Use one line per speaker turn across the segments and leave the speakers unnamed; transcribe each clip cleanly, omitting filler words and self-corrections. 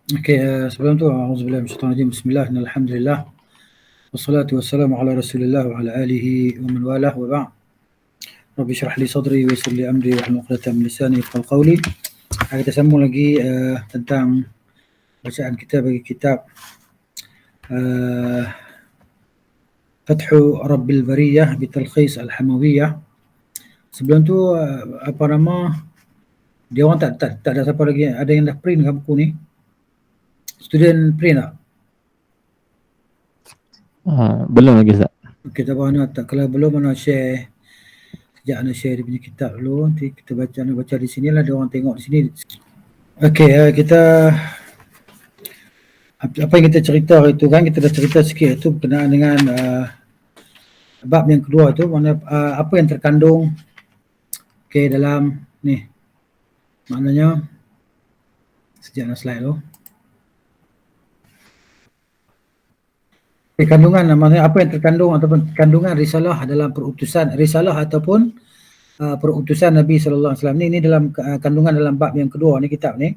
Okey, sebelum tu auzubillahi minasyaitonir rajim. Bismillah, alhamdulillah. Wassalatu wassalamu ala Rasulillah wa ala alihi wa man walah wa ba'd. Rabbi shrah li sadri wa yassir li amri wahlul 'uqdatam min lisani yafqahu qawli. Kita sambung lagi tentang bacaan kita bagi kitab Fathu Rabbil Bariyah bi Talkhis Al-Hamawiyah. Sebelum tu apa nama dia orang tak ada siapa lagi, ada yang dah print ke buku ni? Student print tak?
Belum lagi Ustaz.
Okey, tak apa, tak, kalau belum mana share. Sekejap Ana share dia punya kitab dulu, nanti kita baca di sini lah, dia orang tengok di sini. Okey, kita apa yang kita cerita itu kan, kita dah cerita sikit itu berkenaan dengan bab yang kedua tu, mana apa yang terkandung dalam ni. Maknanya sekejap nak slide dulu. Kandungan, maknanya apa yang terkandung ataupun kandungan risalah dalam perutusan risalah ataupun perutusan Nabi sallallahu alaihi wasallam ni dalam kandungan dalam bab yang kedua ni, kitab ni.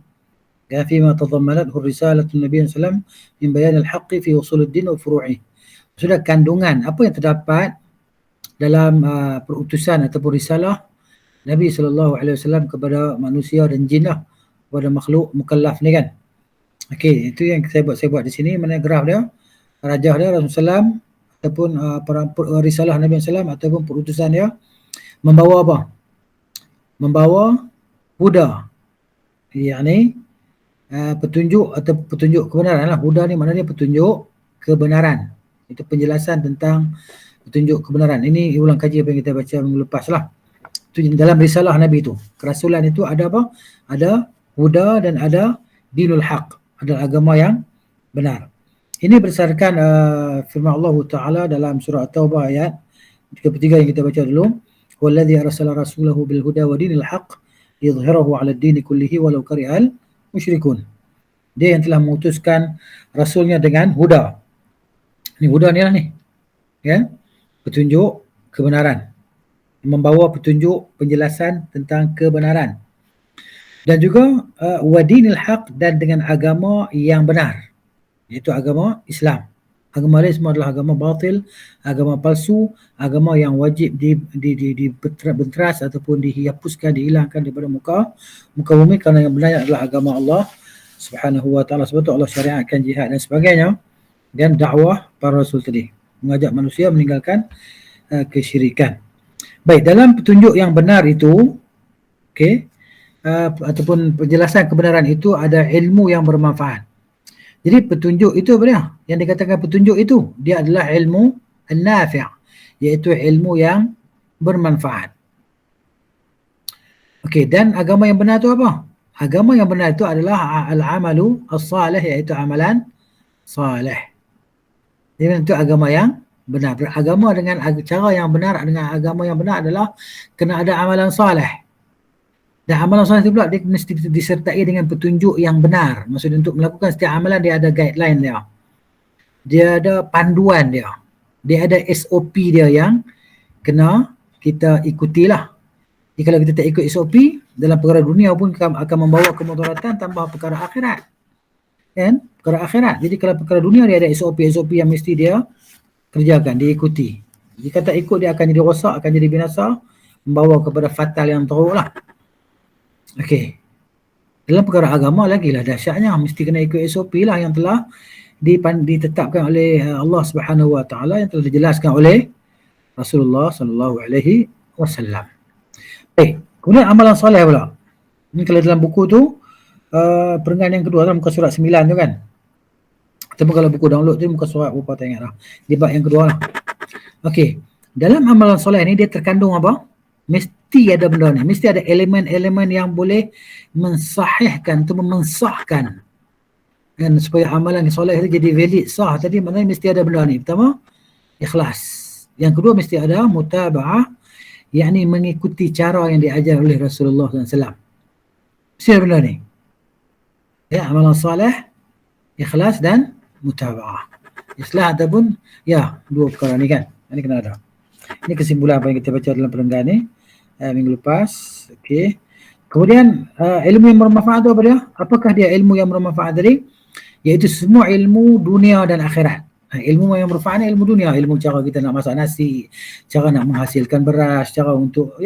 Ya, fi ma tadammanathu risalatu Nabi sallallahu alaihi wasallam min bayan al-haqqi fi usuluddin wa furu'i. Sudah kandungan apa yang terdapat dalam perutusan ataupun risalah Nabi sallallahu alaihi wasallam kepada manusia dan jin lah, kepada makhluk mukallaf ni kan. Okey, itu yang saya buat di sini, mana graf dia, rajah dia Rasulullah SAW ataupun risalah Nabi SAW ataupun perutusan dia membawa apa? Membawa huda, yakni petunjuk atau petunjuk kebenaran lah. Huda ni maknanya petunjuk kebenaran. Itu penjelasan tentang petunjuk kebenaran. Ini ulang kaji apa yang kita baca minggu lepas lah. Itu dalam risalah Nabi itu. Kerasulan itu ada apa? Ada huda dan ada dinul haq. Ada agama yang benar. Ini berdasarkan firman Allah Ta'ala dalam surah At-Taubah ayat 33 yang kita baca dulu. Walladzi arsala rasulahu bil huda wa dinil haq liyudhhirahu 'ala ad-din kullihi walau karihal musyrikun. Dia yang telah mengutuskan rasulnya dengan huda. Ini huda ni lah ni. Ya. Petunjuk kebenaran. Membawa petunjuk penjelasan tentang kebenaran. Dan juga wa dinil haq, dan dengan agama yang benar, iaitu agama Islam. Agama lain semua adalah agama batil, agama palsu, agama yang wajib dibentras ataupun dihapuskan, dihilangkan daripada muka bumi, kerana yang benar adalah agama Allah Subhanahu wa taala. Sebab itu Allah syariatkan jihad dan sebagainya, dan dakwah para rasul tadi, mengajak manusia meninggalkan kesyirikan. Baik, dalam petunjuk yang benar itu, ataupun penjelasan kebenaran itu, ada ilmu yang bermanfaat. Jadi petunjuk itu apa dia? Yang dikatakan petunjuk itu, dia adalah ilmu an-nafi', iaitu ilmu yang bermanfaat. Okey, dan agama yang benar itu apa? Agama yang benar itu adalah al-amalu as-salih, iaitu amalan salih. Jadi itu agama yang benar. Beragama dengan cara yang benar, dengan agama yang benar adalah kena ada amalan salih. Dan amalan soleh itu pula dia mesti disertai dengan petunjuk yang benar. Maksudnya untuk melakukan setiap amalan dia ada guideline dia. Dia ada panduan dia. Dia ada SOP dia yang kena kita ikutilah. Jadi kalau kita tak ikut SOP, dalam perkara dunia pun akan membawa kemudaratan tambah perkara akhirat. Kan? Perkara akhirat. Jadi kalau perkara dunia dia ada SOP yang mesti dia kerjakan, diikuti. Jika tak ikut dia akan jadi rosak, akan jadi binasa, membawa kepada fatal yang teruk lah. Okey. Dalam perkara agama lagilah dahsyatnya, mesti kena ikut SOP lah yang telah ditetapkan oleh Allah Subhanahu wa taala, yang telah dijelaskan oleh Rasulullah sallallahu alaihi wasallam. Baik, kemudian amalan soleh pula. Ini kalau dalam buku tu perenggan yang kedua dalam muka surat 9 tu kan. Ataupun kalau buku download tu muka surat berapa tak ingat lah. Di bab yang kedua lah. Okey, dalam amalan soleh ni dia terkandung apa? Mesti ada benda ni, mesti ada elemen-elemen yang boleh mensahihkan atau mensahkan, dan supaya amalan soleh itu jadi valid, sah tadi, maknanya mesti ada benda ni. Pertama, ikhlas. Yang kedua, mesti ada mutaba'ah, yakni mengikuti cara yang diajar oleh Rasulullah SAW. Mesti ada benda ni. Ya, amalan soleh, ikhlas dan mutaba'ah. Ikhlas ataupun dua perkara ni kan. Ini kena ada. Ini kesimpulan apa yang kita baca dalam perenggan ni minggu lepas. Okey. Kemudian ilmu yang bermanfaat tu apa dia? Apakah dia ilmu yang bermanfaat tadi? iaitu semua ilmu dunia dan akhirat. Ilmu yang bermanfaat ni ilmu dunia, ilmu cara kita nak masak nasi, cara nak menghasilkan beras, cara untuk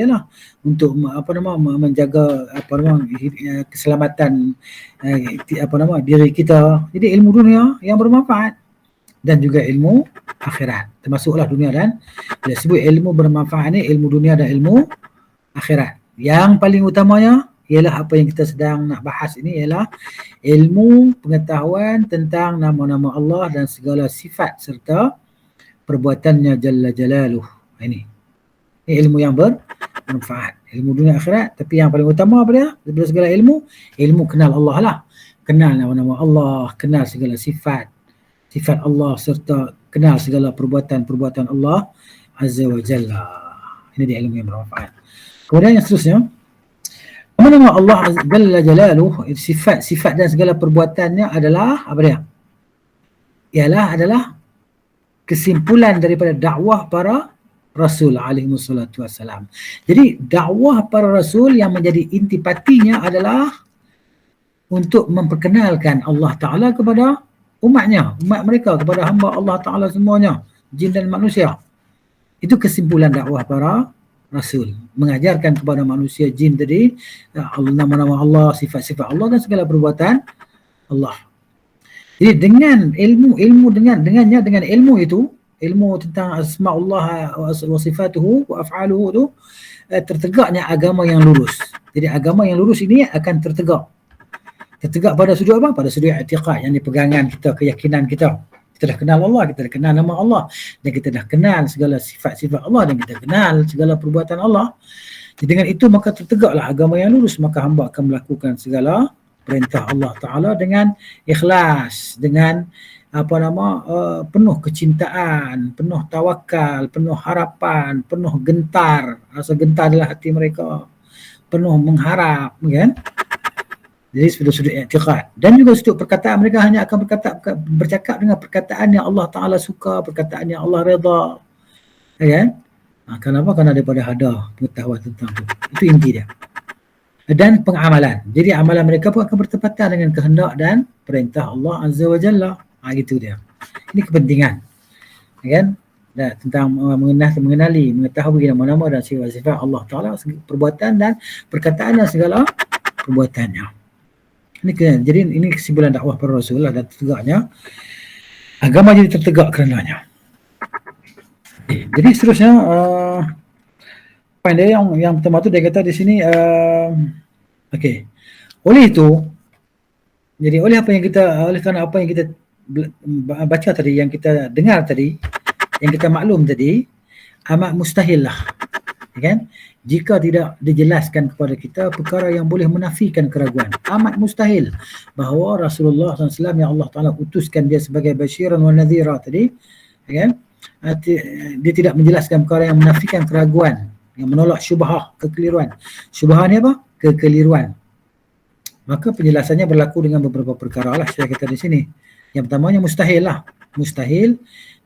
menjaga keselamatan diri kita. Jadi ilmu dunia yang bermanfaat dan juga ilmu akhirat, termasuklah dunia dan bila sebut ilmu bermanfaat ni ilmu dunia dan ilmu akhirat. Yang paling utamanya ialah apa yang kita sedang nak bahas ini ialah ilmu pengetahuan tentang nama-nama Allah dan segala sifat serta perbuatannya Jalla Jalaluh. Ini ilmu yang bermanfaat, ilmu dunia akhirat. Tapi yang paling utama apa dia? Daripada segala ilmu, ilmu kenal Allah lah. Kenal nama-nama Allah, kenal segala sifat Allah serta kenal segala perbuatan Allah Azza wa Jalla. Ini dia ilmu yang bermanfaat. Kemudian yang seterusnya, nama Allah Jalla Jalaluh, sifat dan segala perbuatannya adalah apa dia? Adalah kesimpulan daripada dakwah para Rasul alaihi wassalatu wassalam. Jadi dakwah para Rasul yang menjadi intipatinya adalah untuk memperkenalkan Allah Ta'ala kepada umat mereka, kepada hamba Allah Ta'ala semuanya, jin dan manusia. Itu kesimpulan dakwah para Rasul, mengajarkan kepada manusia, jin tadi, nama-nama Allah, sifat-sifat Allah dan segala perbuatan Allah. Jadi dengan ilmu itu, ilmu tentang asma Allah wa sifatuhu wa af'aluhu itu, tertegaknya agama yang lurus. Jadi agama yang lurus ini akan tertegak pada sudut apa? Pada sudut i'tiqad, yang pegangan kita, keyakinan kita. Kita dah kenal Allah, kita dah kenal nama Allah, dan kita dah kenal segala sifat-sifat Allah, dan kita kenal segala perbuatan Allah. Jadi dengan itu maka tertegaklah agama yang lurus, maka hamba akan melakukan segala perintah Allah Ta'ala dengan ikhlas, dengan penuh kecintaan, penuh tawakal, penuh harapan, penuh gentar. Rasa gentar adalah hati mereka, penuh mengharap, kan? Jadi sudut i'tiqad. Dan juga sudut perkataan, mereka hanya akan bercakap dengan perkataan yang Allah Ta'ala suka, perkataan yang Allah redha. Kan? Kenapa? Kerana daripada ada pengetahuan tentang itu. Itu inti dia. Dan pengamalan. Jadi amalan mereka pun akan bertepatan dengan kehendak dan perintah Allah Azza wa Jalla. Gitu dia. Ini kepentingan. Kan? Dan tentang mengenali, mengetahui nama-nama dan sifat-sifat Allah Ta'ala, perbuatan dan perkataan dan segala perbuatannya. Jadi ini kesimpulan dakwah para Rasul lah, dan tertegaknya agama jadi tertegak kerenanya. Jadi seterusnya poin dia yang pertama tu dia kata di sini okey. Oleh kerana apa yang kita baca tadi, yang kita dengar tadi, yang kita maklum tadi, amat mustahil lah, kan? Jika tidak dijelaskan kepada kita perkara yang boleh menafikan keraguan. Amat mustahil bahawa Rasulullah SAW yang Allah Ta'ala utuskan dia sebagai basyiran wa nadhira tadi, kan? Dia tidak menjelaskan perkara yang menafikan keraguan, yang menolak syubhah, kekeliruan. Syubhah ni apa? Kekeliruan. Maka penjelasannya berlaku dengan beberapa perkara lah saya kata di sini. Yang pertamanya mustahil lah. Mustahil,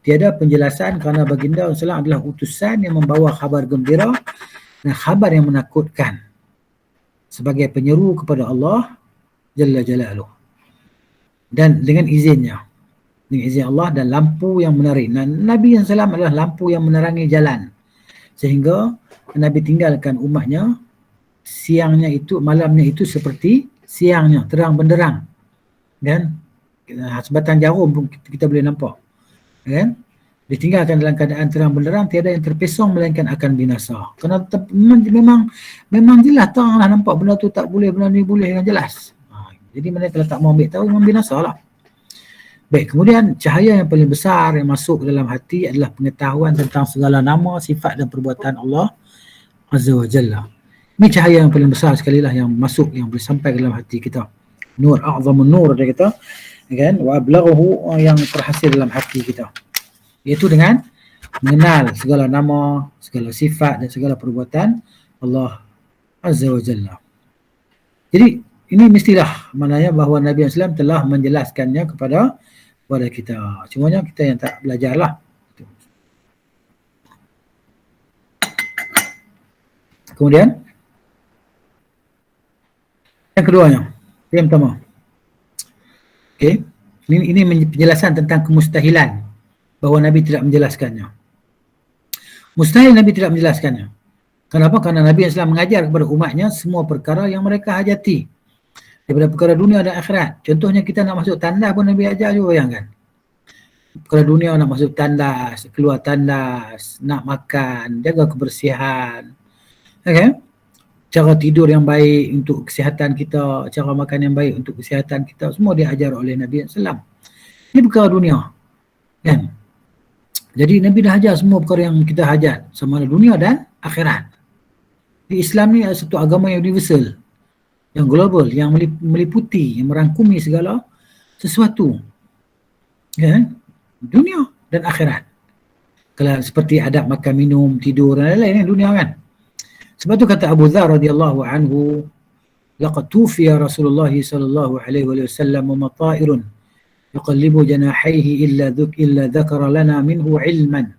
tiada penjelasan kerana baginda SAW adalah utusan yang membawa khabar gembira dan khabar yang menakutkan sebagai penyeru kepada Allah Jalla Jalaluh, dan dengan izinnya, dengan izin Allah, dan lampu yang menerangi. Nabi SAW adalah lampu yang menerangi jalan, sehingga Nabi tinggalkan umatnya malamnya itu seperti siangnya, terang benderang, kan? Sebatang jarum pun kita boleh nampak, kan? Ditinggalkan dalam keadaan terang benderang, tiada yang terpesong melainkan akan binasa. Kerana memang jelas terang lah, nampak benda tu tak boleh, benda ni boleh dengan jelas. Jadi mereka kalau tak mau ambil tahu, memang binasa lah. Baik, kemudian cahaya yang paling besar yang masuk ke dalam hati adalah pengetahuan tentang segala nama, sifat dan perbuatan Allah Azza wa Jalla. Ini cahaya yang paling besar sekali lah yang masuk, yang boleh sampai ke dalam hati kita. Nur, a'zamun nur dia kata, kan? Wa ablaghuhu, yang terhasil dalam hati kita, iaitu dengan mengenal segala nama, segala sifat dan segala perbuatan Allah Azza wa Jalla. Jadi ini mestilah maknanya bahawa Nabi SAW telah menjelaskannya kepada kita. Cumanya kita yang tak belajarlah. Kemudian yang keduanya, yang pertama. Okey. Ini penjelasan tentang kemustahilan bahawa Nabi tidak menjelaskannya. Mustahil Nabi tidak menjelaskannya. Kenapa? Karena Nabi SAW mengajar kepada umatnya semua perkara yang mereka hajati daripada perkara dunia dan akhirat. Contohnya kita nak masuk tandas pun Nabi ajar juga, bayangkan. Perkara dunia nak masuk tandas, keluar tandas, nak makan, jaga kebersihan. Okay? Cara tidur yang baik untuk kesihatan kita, cara makan yang baik untuk kesihatan kita, semua diajar oleh Nabi SAW. Ini perkara dunia. Kan? Jadi Nabi dah ajar semua perkara yang kita hajat, sama ada dunia dan akhirat. Di Islam ni adalah satu agama yang universal, yang global, yang meliputi, yang merangkumi segala sesuatu. Kan? Dunia dan akhirat. Kalau seperti adab makan, minum, tidur dan lain-lain dunia kan. Sebab tu kata Abu Dzar radhiyallahu anhu, laqad tufiya Rasulullah sallallahu alaihi wasallam wa mata'irun yuqallibu janahaihi illa dzakara lana minhu ilman.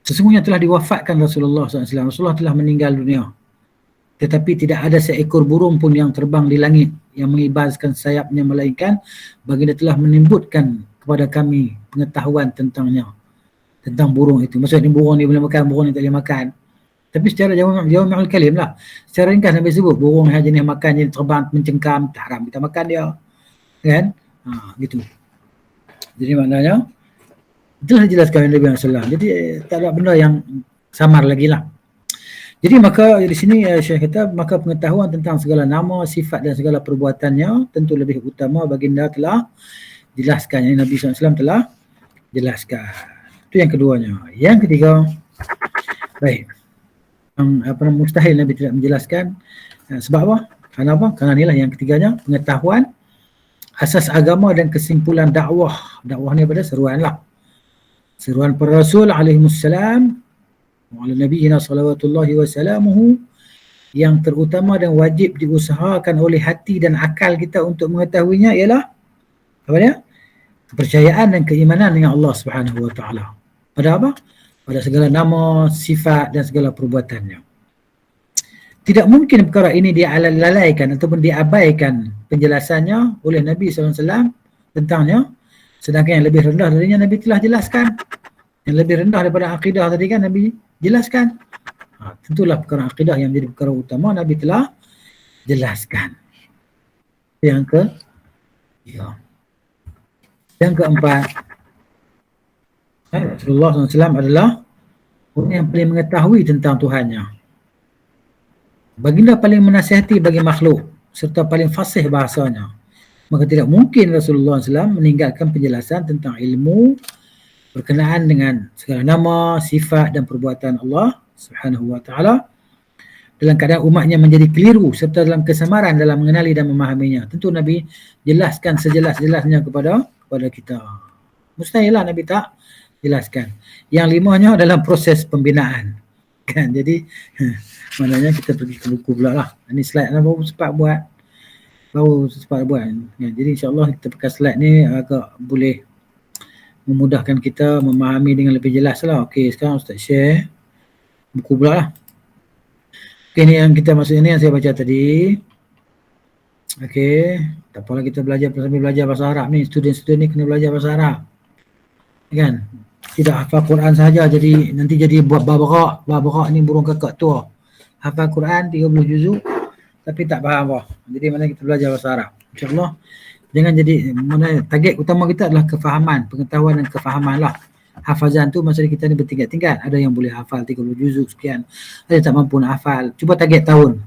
Sesungguhnya telah diwafatkan Rasulullah SAW. Rasulullah telah meninggal dunia. Tetapi tidak ada seekor burung pun yang terbang di langit yang mengibaskan sayapnya, melainkan baginda telah menimbulkan kepada kami pengetahuan tentangnya, tentang burung itu. Maksudnya burung ni boleh makan, burung ni tak boleh makan. Tapi secara jawami'ul kalim lah. Secara ringkas Nabi sebut burung yang jenis makan, jenis terbang, mencengkam, tak haram kita makan dia. Kan? Gitu. Jadi maknanya itulah dijelaskan oleh Nabi SAW. Jadi tak ada benda yang samar lagi lah. Jadi maka di sini Syekh kata, maka pengetahuan tentang segala nama, sifat dan segala perbuatannya tentu lebih utama. Baginda telah jelaskan. Yang Nabi SAW telah jelaskan. Itu yang keduanya. Yang ketiga, baik, yang mustahil Nabi tidak menjelaskan. Sebab apa? Karena apa? Karena inilah yang ketiganya, pengetahuan asas agama dan kesimpulan dakwah. Dakwah ni pada seruan lah. Seruan para Rasul alaihimussalam wa ala nabiyina salawatullahi wassalamuhu, yang terutama dan wajib diusahakan oleh hati dan akal kita untuk mengetahuinya ialah apa dia? Kepercayaan dan keimanan dengan Allah Subhanahu wa taala. Pada apa? Pada segala nama, sifat dan segala perbuatannya. Tidak mungkin perkara ini dilalaikan ataupun diabaikan penjelasannya oleh Nabi SAW tentangnya, sedangkan yang lebih rendah darinya Nabi telah jelaskan. Yang lebih rendah daripada akidah tadi kan Nabi jelaskan. Tentulah perkara akidah yang menjadi perkara utama Nabi telah jelaskan. Yang keempat, Rasulullah SAW adalah orang yang paling mengetahui tentang Tuhannya. Baginda paling menasihati bagi makhluk serta paling fasih bahasanya. Maka tidak mungkin Rasulullah SAW meninggalkan penjelasan tentang ilmu berkenaan dengan segala nama, sifat dan perbuatan Allah Subhanahu wa taala dalam keadaan umatnya menjadi keliru serta dalam kesamaran dalam mengenali dan memahaminya. Tentu Nabi jelaskan sejelas-jelasnya kepada kita. Mustahillah Nabi tak jelaskan. Yang limanya dalam proses pembinaan. Kan? Jadi maknanya kita pergi ke buku pula lah. Ini slide lah baru sempat buat. Ya, jadi insyaAllah kita pakai slide ni agak boleh memudahkan kita memahami dengan lebih jelas lah. Okey, sekarang Ustaz share buku pula lah. Okey, ni yang kita masuk ni yang saya baca tadi. Okey, tak apalah kita belajar sambil belajar bahasa Arab ni. Student-student ni kena belajar bahasa Arab. Kan? Tidak hafal Quran saja jadi nanti jadi buat babrak ni burung kakak tua. Hafal Quran 30 juzuk tapi tak faham apa. Jadi mana kita belajar bahasa Arab. InsyaAllah jangan jadi, mana target utama kita adalah kefahaman, pengetahuan dan kefahaman lah. Hafazan tu maksudnya kita ni bertingkat-tingkat. Ada yang boleh hafal 30 juzuk sekian, ada yang tak mampu nak hafal. Cuba target tahun.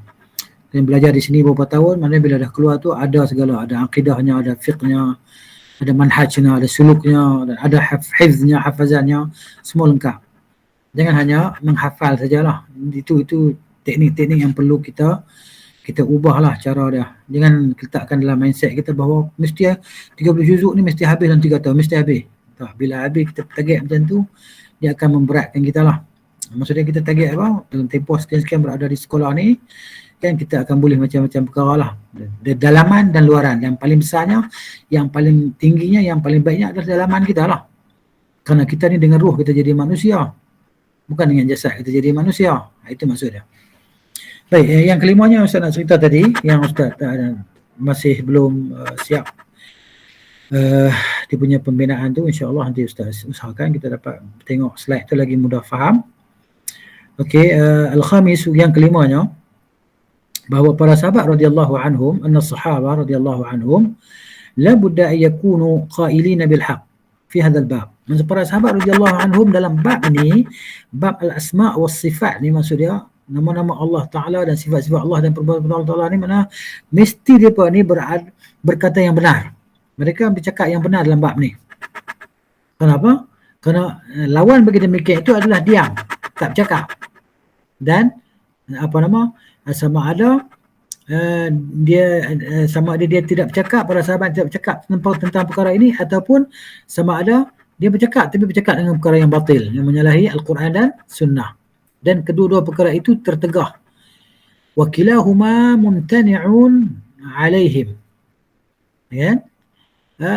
Dan belajar di sini beberapa tahun, mana bila dah keluar tu ada segala, ada akidahnya, ada fiqhnya, ada manhajnya, ada suluknya, dan ada hifznya, hafazannya, semua lengkap. Jangan hanya menghafal sajalah. Itu teknik-teknik yang perlu kita ubahlah cara dia. Jangan letakkan dalam mindset kita bahawa mesti 30 juzuk ni mesti habis dalam 3 tahun, mesti habis. Tak, bila habis kita target macam tu, dia akan memberatkan kita lah. Maksudnya kita target apa? Dalam tempoh sekian-sekian berada di sekolah ni, kan kita akan boleh macam-macam perkara lah. Dalaman dan luaran. Yang paling besarnya, yang paling tingginya, yang paling baiknya adalah dalaman kita lah. Kerana kita ni dengan ruh kita jadi manusia. Bukan dengan jasad kita jadi manusia. Itu maksudnya. Baik, yang kelimanya Ustaz nak cerita tadi, yang Ustaz masih belum siap dia punya pembinaan tu, insya-Allah nanti Ustaz usahakan kita dapat tengok slide tu lagi mudah faham. Okey, al-khamis, yang kelimanya, bahawa para sahabat radhiyallahu anhum, anna sahabah radhiyallahu anhum la budda an yakunu qailina bil haqq fi hadzal bab. Maksud para sahabat radhiyallahu anhum dalam bab ni, bab al-asma' was sifat ni, maksud dia nama-nama Allah Taala dan sifat-sifat Allah dan perbuatan Allah Taala ni, mana mesti depa ni berkata yang benar. Mereka bercakap yang benar dalam bab ni. Kenapa? Kerana lawan bagi demikian itu adalah diam, tak bercakap. Dan sama ada dia tidak bercakap, para sahabat tidak bercakap tentang perkara ini, ataupun sama ada dia bercakap tapi bercakap dengan perkara yang batil, yang menyalahi Al-Quran dan Sunnah. Dan kedua-dua perkara itu tertegah. Wa kilahuma mumtani'un alaihim. Ya?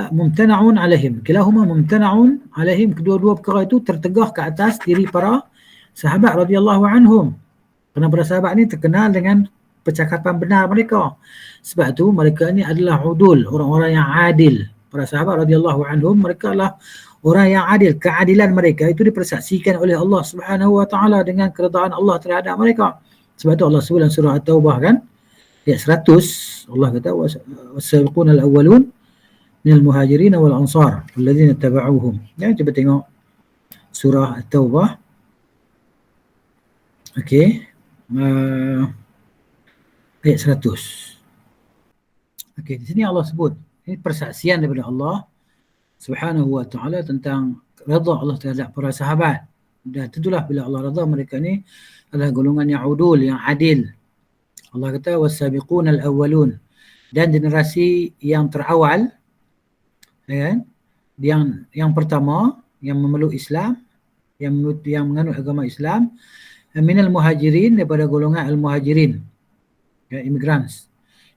Mumtana'un alaihim. Kilahuma mumtana'un alaihim. Kedua-dua perkara itu tertegah ke atas diri para sahabat radhiyallahu anhum. Kerana para sahabat ni terkenal dengan percakapan benar mereka. Sebab tu mereka ni adalah udul, orang-orang yang adil. Para sahabat radhiyallahu anhum, mereka adalah orang yang adil. Keadilan mereka itu dipersaksikan oleh Allah Subhanahu wa taala dengan keredaan Allah terhadap mereka. Sebab tu Allah sebut dalam surah At-Taubah kan, ayat 100, Allah kata was-sabiquna al-awwalun minal muhajirin wal ansar walladzina tabauhum. Ya, cuba tengok surah At-Taubah. Okey. Ayat 100. Okey, di sini Allah sebut ini persaksian daripada Allah Subhanahu wa taala tentang redha Allah terhadap para sahabat. Dan tentulah bila Allah redha, mereka ni adalah golongan yang udul, yang adil. Allah kata was-sabiquna al-awwalun, dan generasi yang terawal, ya, yang pertama yang memeluk Islam, yang menganut agama Islam, minal muhajirin, daripada golongan al-muhajirin, ya, immigrants.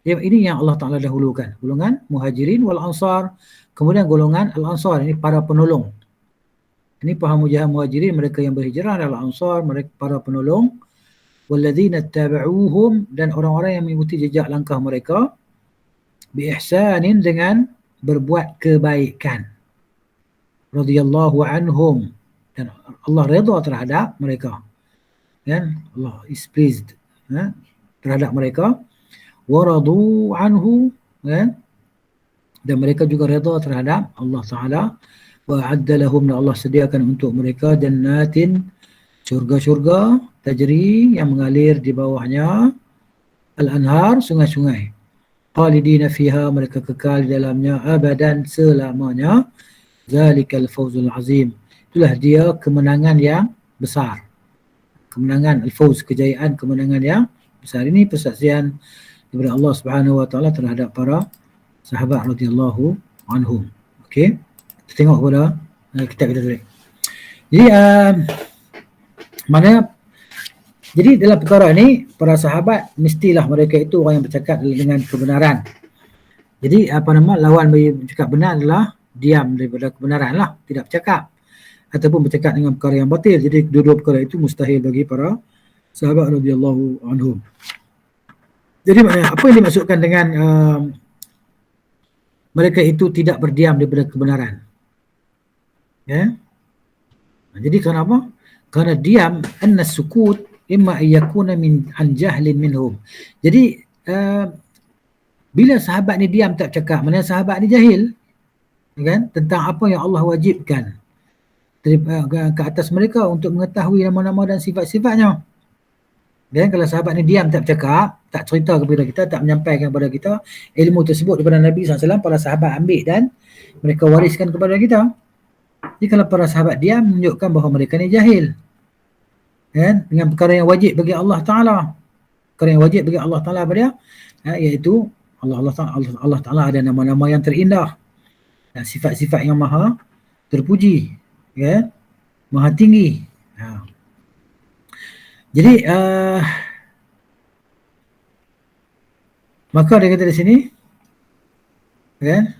Ini yang Allah Ta'ala dahulukan, golongan muhajirin wal ansar, kemudian golongan al-ansar, ini para penolong. Ini para muhajirin, mereka yang berhijrah, dan al-ansar, mereka para penolong. Walladzina tabauhum, dan orang-orang yang mengikuti jejak langkah mereka, bi ihsanin, dengan berbuat kebaikan. Radhiyallahu anhum, dan Allah redha terhadap mereka. Kan? Allah is pleased, terhadap mereka. Waradu anhu, kan? Dan mereka juga redha terhadap Allah Ta'ala. Wa adda lahum, Allah sediakan untuk mereka jannatin, syurga-syurga, tajri, yang mengalir di bawahnya, al-anhar, sungai-sungai. Khalidina fiha, mereka kekal di dalamnya, abadan, selamanya. Zalikal fawzul azim, itulah dia kemenangan yang besar. Kemenangan, al-fawz, kejayaan, kemenangan yang besar. Ini persaksian daripada Allah Subhanahu wa taala terhadap para sahabat radhiyallahu anhum. Okey, kita tengok kepada kitab kita dulu. Jadi jadi dalam perkara ni, para sahabat mestilah mereka itu orang yang bercakap dengan kebenaran. Jadi lawan bagi bercakap benar adalah diam daripada kebenaran lah, tidak bercakap ataupun bercakap dengan perkara yang batil. Jadi dua-dua perkara itu mustahil bagi para sahabat radhiyallahu anhum. Jadi apa yang dimaksudkan dengan mereka itu tidak berdiam daripada kebenaran? Ya. Jadi kenapa? Kerana diam, anna sukut imma yakuna min an jahlin minhum. Jadi bila sahabat ni diam tak bercakap, mana sahabat ni jahil, kan, tentang apa yang Allah wajibkan ke atas mereka untuk mengetahui nama-nama dan sifat-sifatnya. Dan kalau sahabat ni diam tak bercakap, tak cerita kepada kita, tak menyampaikan kepada kita ilmu tersebut daripada Nabi SAW, para sahabat ambil dan mereka wariskan kepada kita. Jadi kalau para sahabat diam, menunjukkan bahawa mereka ni jahil, kan, dengan perkara yang wajib bagi Allah Ta'ala. Perkara yang wajib bagi Allah Ta'ala pada iaitu Allah Ta'ala ada nama-nama yang terindah dan sifat-sifat yang maha terpuji, ya, maha tinggi. Jadi maka dia kata di sini, kan,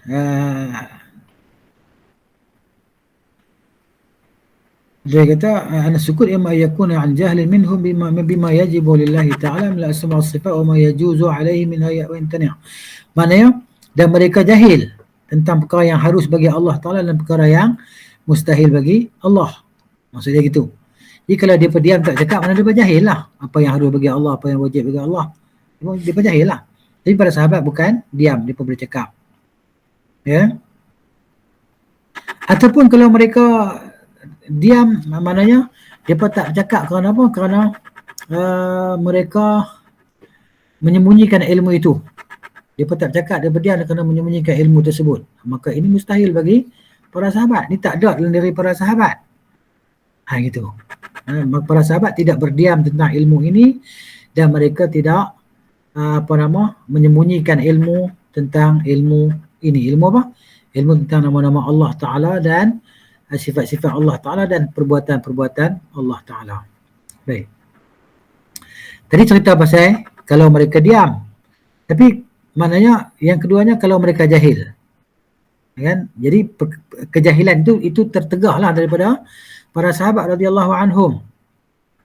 dia kata ana syukur imma yakuna an jahlin minhum bima yajibu lillahi ta'ala min al-asma' was-sifat wa ma yajuzu alaihi min hayya wa intani'. Maknanya dan mereka jahil tentang perkara yang harus bagi Allah Ta'ala dan perkara yang mustahil bagi Allah. Maksudnya gitu. Jadi kalau dia berdiam tak cakap, mana dia berjahil lah. Apa yang harus bagi Allah, apa yang wajib bagi Allah. Dia berjahil lah. Tapi para sahabat bukan diam, dia pun boleh cakap. Ya. Ataupun kalau mereka diam, maknanya mereka tak cakap kerana apa? Kerana mereka menyembunyikan ilmu itu. Dia tak cakap, dia berdiam kerana menyembunyikan ilmu tersebut. Maka ini mustahil bagi para sahabat. Ini tak ada dalam diri para sahabat. Gitu. Para sahabat tidak berdiam tentang ilmu ini dan mereka tidak menyembunyikan ilmu tentang ilmu ini. Ilmu apa? Ilmu tentang nama-nama Allah Ta'ala dan sifat-sifat Allah Ta'ala dan perbuatan-perbuatan Allah Ta'ala. Baik. Tadi cerita pasal kalau mereka diam. Tapi maknanya yang keduanya kalau mereka jahil. Kan? Jadi kejahilan itu tertegahlah daripada para sahabat radhiyallahu anhum.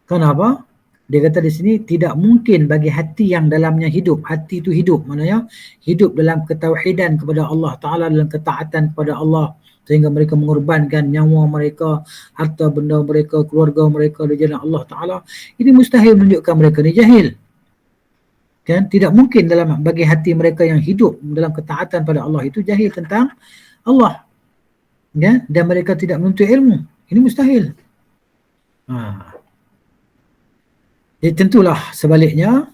Kenapa? Dia kata di sini tidak mungkin bagi hati yang dalamnya hidup. Hati itu hidup, maknanya hidup dalam ketauhidan kepada Allah Ta'ala, dalam ketaatan kepada Allah, sehingga mereka mengorbankan nyawa mereka, harta benda mereka, keluarga mereka di jalan Allah Ta'ala. Ini mustahil menunjukkan mereka ni jahil. Kan? Tidak mungkin dalam bagi hati mereka yang hidup dalam ketaatan pada Allah itu jahil tentang Allah. Ya? Dan mereka tidak menuntut ilmu. Ini mustahil. Jadi tentulah sebaliknya,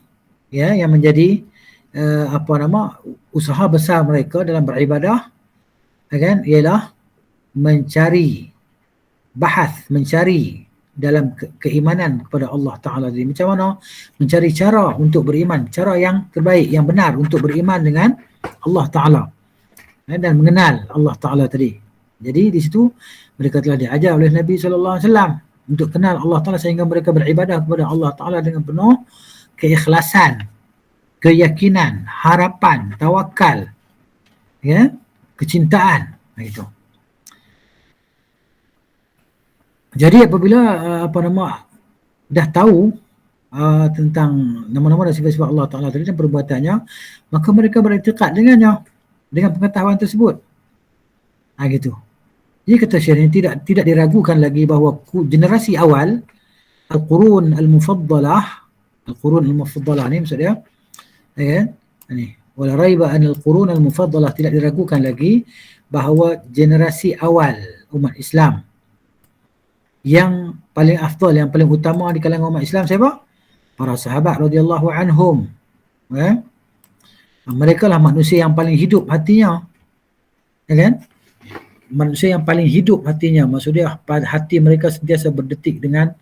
ya, yang menjadi usaha besar mereka dalam beribadah, kan, ialah mencari dalam keimanan kepada Allah Ta'ala. Jadi macam mana mencari cara untuk beriman, cara yang terbaik, yang benar untuk beriman dengan Allah Ta'ala, dan mengenal Allah Ta'ala tadi. Jadi di situ mereka telah diajar oleh Nabi SAW untuk kenal Allah Ta'ala sehingga mereka beribadah kepada Allah Ta'ala dengan penuh keikhlasan, keyakinan, harapan, tawakal, ya, kecintaan. Begitu. Jadi apabila dah tahu tentang nama-nama dan sifat-sifat Allah Ta'ala tadi dan perbuatannya, maka mereka beriktikad dengannya, dengan pengetahuan tersebut. Gitu. Jadi kata Syekh ini tidak diragukan lagi bahawa generasi awal Al-Qurun Al-Mufaddalah ni maksudnya, ya, ni wala raiba an Al-Qurun Al-Mufaddalah, tidak diragukan lagi bahawa generasi awal umat Islam yang paling afdal, yang paling utama di kalangan umat Islam siapa? Para sahabat radhiyallahu anhum. Ya? Mereka lah manusia yang paling hidup hatinya. Ya kan? Manusia yang paling hidup hatinya, maksudnya hati mereka sentiasa berdetik dengan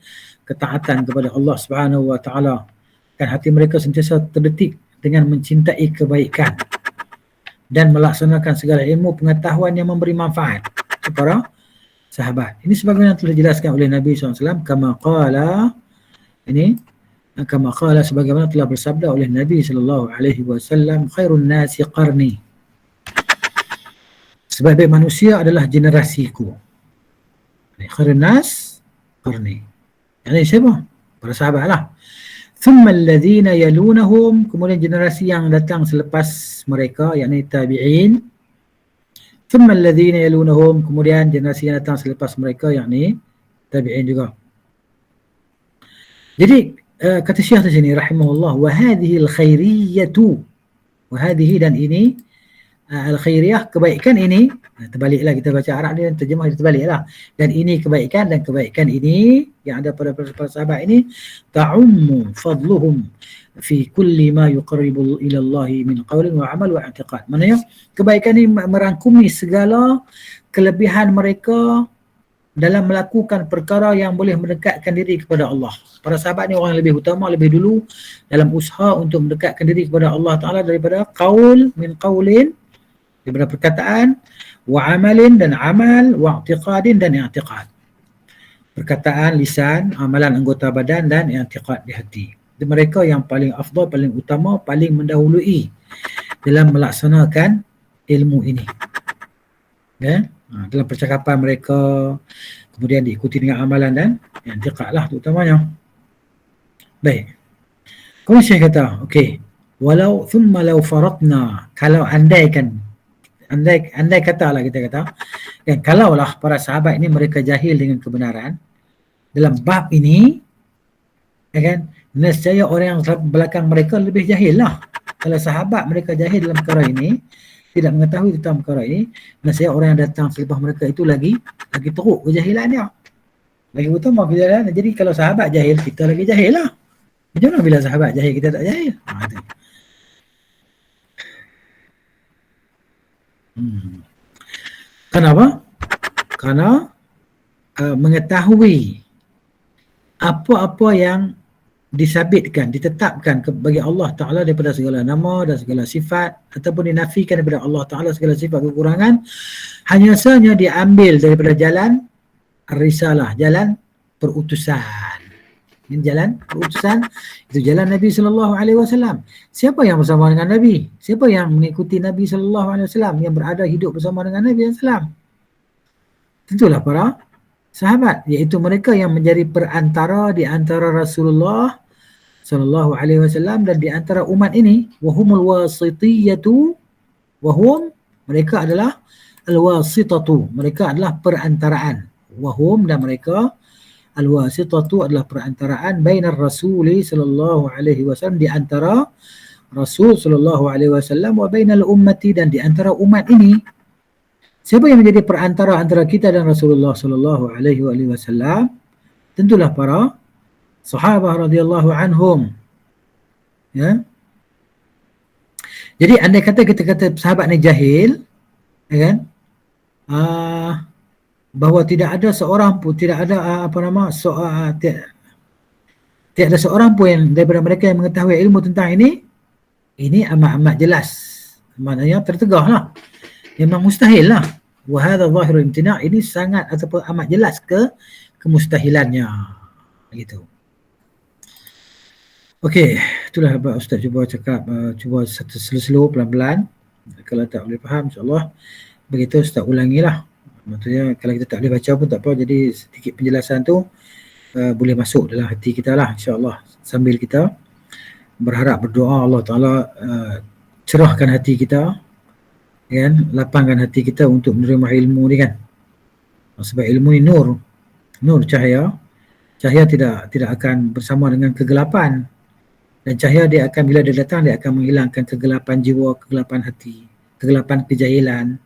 ketaatan kepada Allah Subhanahu wa Ta'ala, dan hati mereka sentiasa terdetik dengan mencintai kebaikan dan melaksanakan segala ilmu pengetahuan yang memberi manfaat kepada sahabat. Ini sebagaimana telah dijelaskan oleh Nabi SAW, kama qala, sebagaimana telah bersabda oleh Nabi SAW, khairun nasi qarni, sebaik-baik manusia adalah generasiku. Khairun nas qarni. Ini siapa? Para sahabat lah. Thumma alladhina yalunahum, kemudian generasi yang datang selepas mereka, yakni tabi'in. Thumma alladhina yalunahum, kemudian generasi yang datang selepas mereka, yakni tabi'in juga. Jadi kata Syekh di sini rahimahullah, wa hadhihi al-khairiyatu, wa hadhihi, dan ini al-khairiyah, kebaikan ini, terbaliklah kita baca Arab ni, terjemah dia terbaliklah, dan ini kebaikan, dan kebaikan ini yang ada pada para sahabat ini, ta'ummu fadluhum fi kulli ma yuqarribu ila Allah min qawlin wa amal wa i'tiqad. Maknanya kebaikan ini merangkumi segala kelebihan mereka dalam melakukan perkara yang boleh mendekatkan diri kepada Allah. Para sahabat ni orang yang lebih utama, lebih dulu dalam usaha untuk mendekatkan diri kepada Allah Ta'ala daripada qaul, min qawlin, daripada perkataan, wa amalin, dan amal, wa i'tiqadin, dan i'tiqad. Perkataan, lisan, amalan anggota badan, dan i'tiqad di hati. Dan mereka yang paling afdal, paling utama, paling mendahului dalam melaksanakan ilmu ini. Ya? Dalam percakapan mereka, kemudian diikuti dengan amalan dan i'tiqad lah terutamanya. Baik. Kemudian saya kata, okey, walau thumma law faratna, kalau andaikan andai katalah kita kata kan, kalaulah para sahabat ini mereka jahil dengan kebenaran dalam bab ini, ya kan, nescaya orang yang belakang mereka lebih jahil lah. Kalau sahabat mereka jahil dalam perkara ini, tidak mengetahui tentang perkara ini, nescaya orang yang datang selepas mereka itu lagi teruk kejahilan dia, lagi utama kejahilan. Jadi kalau sahabat jahil, kita lagi jahil lah. Macam mana bila sahabat jahil kita tak jahil? Itu. Kenapa? Karena mengetahui apa-apa yang disabitkan, ditetapkan bagi Allah Ta'ala daripada segala nama dan segala sifat, ataupun dinafikan daripada Allah Ta'ala segala sifat kekurangan, hanya sahaja diambil daripada jalan risalah, jalan perutusan. Ini jalan perutusan, itu jalan Nabi SAW. Siapa yang bersama dengan Nabi? Siapa yang mengikuti Nabi SAW, yang berada hidup bersama dengan Nabi SAW? Tentulah para sahabat, iaitu mereka yang menjadi perantara di antara Rasulullah SAW dan di antara umat ini. Wahumul wasitiyatu, wahum, mereka adalah al-wasitatu, mereka adalah perantaraan. Wahum, dan mereka, al-wasitatu adalah perantaraan bainar rasuli sallallahu alaihi wasallam, di antara Rasul sallallahu alaihi wasallam, wa bainal ummati, dan di antara umat ini. Siapa yang menjadi perantara antara kita dan Rasulullah sallallahu alaihi wasallam? Tentulah para sahabat radhiyallahu anhum. Ya. Jadi andai kata kita kata sahabat ni jahil, ya kan? Bahawa tidak ada seorang pun, tidak ada tidak ada seorang pun yang daripada mereka yang mengetahui ilmu tentang ini amat jelas, maknanya tertegahlah, memang mustahil lah. Wa hadha zahirul imtina', ini sangat ataupun amat jelas kemustahilannya, gitu. Okey, itulah Ustaz cuba cakap, cuba slow pelan-pelan. Kalau tak boleh faham, insya-Allah begitu Ustaz ulangilah. Maksudnya kalau kita tak boleh baca pun tak apa, jadi sedikit penjelasan tu boleh masuk dalam hati kita lah, insya-Allah, sambil kita berharap, berdoa Allah Ta'ala cerahkan hati kita, kan, lapangkan hati kita untuk menerima ilmu ni kan. Sebab ilmu ni nur cahaya tidak akan bersama dengan kegelapan, dan cahaya dia akan, bila dia datang, dia akan menghilangkan kegelapan jiwa, kegelapan hati, kegelapan kejahilan.